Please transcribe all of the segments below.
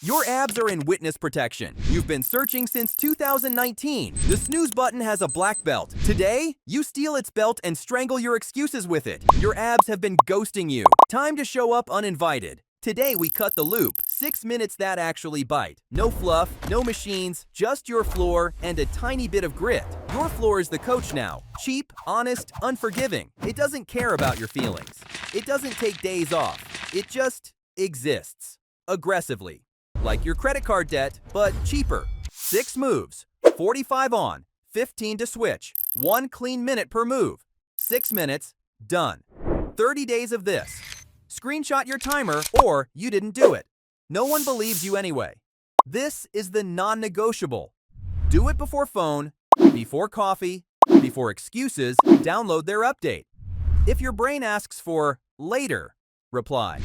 Your abs are in witness protection. You've been searching since 2019. The snooze button has a black belt. Today, you steal its belt and strangle your excuses with it. Your abs have been ghosting you. Time to show up uninvited. Today, we cut the loop. 6 minutes that actually bite. No fluff, no machines, just your floor and a tiny bit of grit. Your floor is the coach now. Cheap, honest, unforgiving. It doesn't care about your feelings. It doesn't take days off. It just exists. Aggressively. Like your credit card debt, but cheaper. 6 moves, 45 on, 15 to switch, 1 clean minute per move. 6 minutes, done. 30 days of this. Screenshot your timer or you didn't do it. No one believes you anyway. This is the non-negotiable. Do it before phone, before coffee, before excuses, download their update. If your brain asks for later, reply.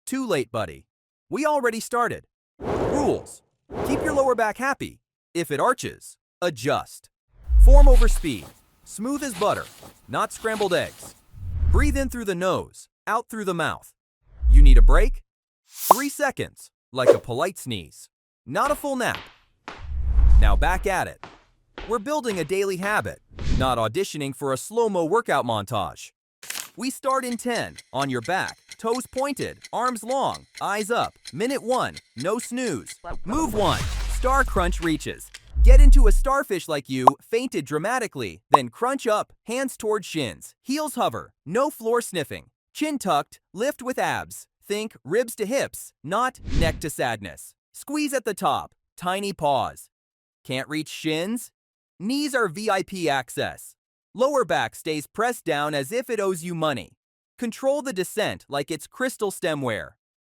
Too late, buddy. We already started. Rules. Keep your lower back happy. If it arches, adjust. Form over speed. Smooth as butter, not scrambled eggs. Breathe in through the nose, out through the mouth. You need a break? 3 seconds, like a polite sneeze. Not a full nap. Now back at it. We're building a daily habit, not auditioning for a slow-mo workout montage. We start in 10, on your back, toes pointed, arms long, eyes up. Minute 1, no snooze. Move 1, star crunch reaches. Get into a starfish like you, fainted dramatically, then crunch up, hands toward shins. Heels hover, no floor sniffing. Chin tucked, lift with abs. Think ribs to hips, not neck to sadness. Squeeze at the top, tiny pause. Can't reach shins? Knees are VIP access. Lower back stays pressed down as if it owes you money. Control the descent like it's crystal stemware.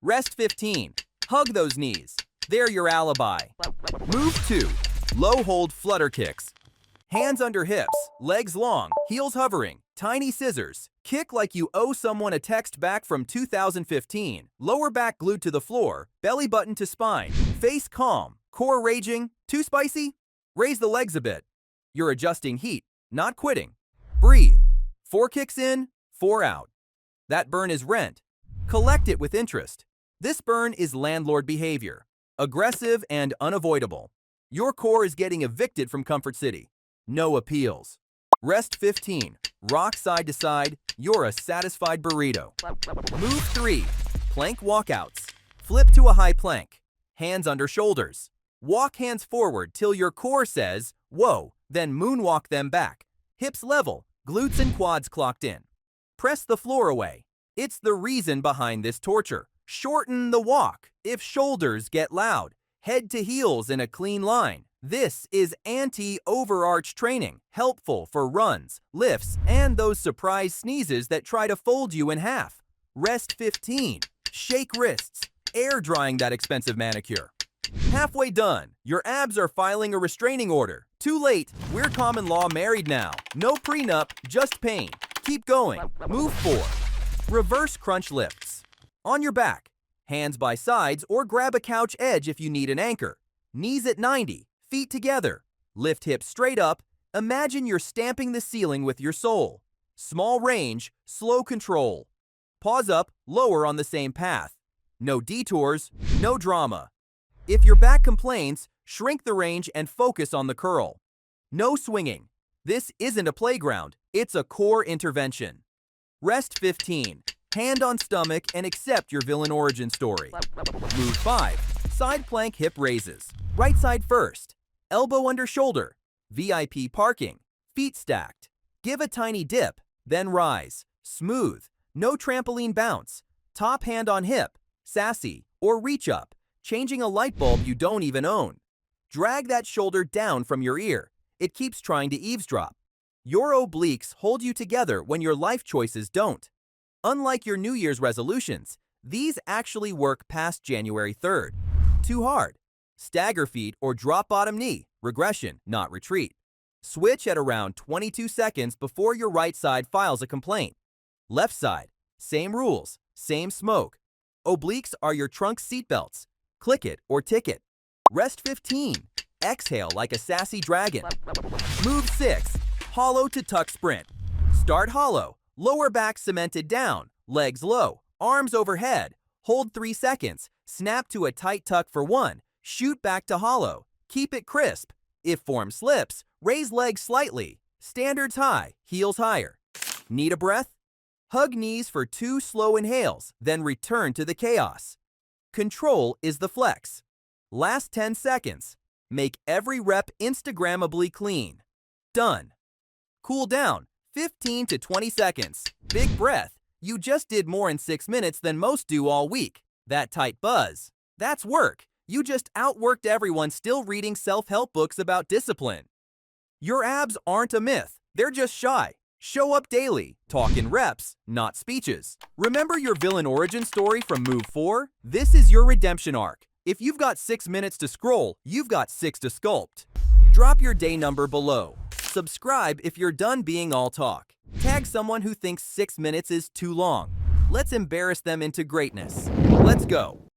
Rest 15. Hug those knees. They're your alibi. Move 2. Low hold flutter kicks. Hands under hips, legs long, heels hovering, tiny scissors. Kick like you owe someone a text back from 2015. Lower back glued to the floor, belly button to spine. Face calm, core raging. Too spicy? Raise the legs a bit. You're adjusting heat. Not quitting. Breathe. 4 kicks in, 4 out. That burn is rent. Collect it with interest. This burn is landlord behavior. Aggressive and unavoidable. Your core is getting evicted from Comfort City. No appeals. Rest 15. Rock side to side. You're a satisfied burrito. Move 3. Plank walkouts. Flip to a high plank. Hands under shoulders. Walk hands forward till your core says, whoa, then moonwalk them back. Hips level, glutes and quads clocked in. Press the floor away. It's the reason behind this torture. Shorten the walk if shoulders get loud. Head to heels in a clean line. This is anti-overarch training, helpful for runs, lifts, and those surprise sneezes that try to fold you in half. Rest 15. Shake wrists. Air drying that expensive manicure. Halfway done. Your abs are filing a restraining order. Too late. We're common law married now. No prenup, just pain. Keep going. Move 4. Reverse crunch lifts. On your back. Hands by sides or grab a couch edge if you need an anchor. Knees at 90. Feet together. Lift hips straight up. Imagine you're stamping the ceiling with your soul. Small range, slow control. Pause up, lower on the same path. No detours, no drama. If your back complains, shrink the range and focus on the curl. No swinging. This isn't a playground, it's a core intervention. Rest 15. Hand on stomach and accept your villain origin story. Move 5. Side plank hip raises. Right side first. Elbow under shoulder. VIP parking. Feet stacked. Give a tiny dip, then rise. Smooth. No trampoline bounce. Top hand on hip. Sassy. Or reach up. Changing a light bulb you don't even own. Drag that shoulder down from your ear. It keeps trying to eavesdrop. Your obliques hold you together when your life choices don't. Unlike your New Year's resolutions, these actually work past January 3rd. Too hard. Stagger feet or drop bottom knee. Regression, not retreat. Switch at around 22 seconds before your right side files a complaint. Left side. Same rules, same smoke. Obliques are your trunk seatbelts. Click it or tick it. Rest 15. Exhale like a sassy dragon. Move 6. Hollow to tuck sprint. Start hollow. Lower back cemented down. Legs low. Arms overhead. Hold 3 seconds. Snap to a tight tuck for 1. Shoot back to hollow. Keep it crisp. If form slips, raise legs slightly. Standards high, heels higher. Need a breath? Hug knees for 2 slow inhales, then return to the chaos. Control is the flex. Last 10 seconds. Make every rep Instagrammably clean. Done. Cool down, 15 to 20 seconds. Big breath. You just did more in 6 minutes than most do all week. That tight buzz. That's work. You just outworked everyone still reading self-help books about discipline. Your abs aren't a myth. They're just shy. Show up daily. Talk in reps, not speeches. Remember your villain origin story from Move 4? This is your redemption arc. If you've got 6 minutes to scroll, you've got 6 to sculpt. Drop your day number below. Subscribe if you're done being all talk. Tag someone who thinks 6 minutes is too long. Let's embarrass them into greatness. Let's go.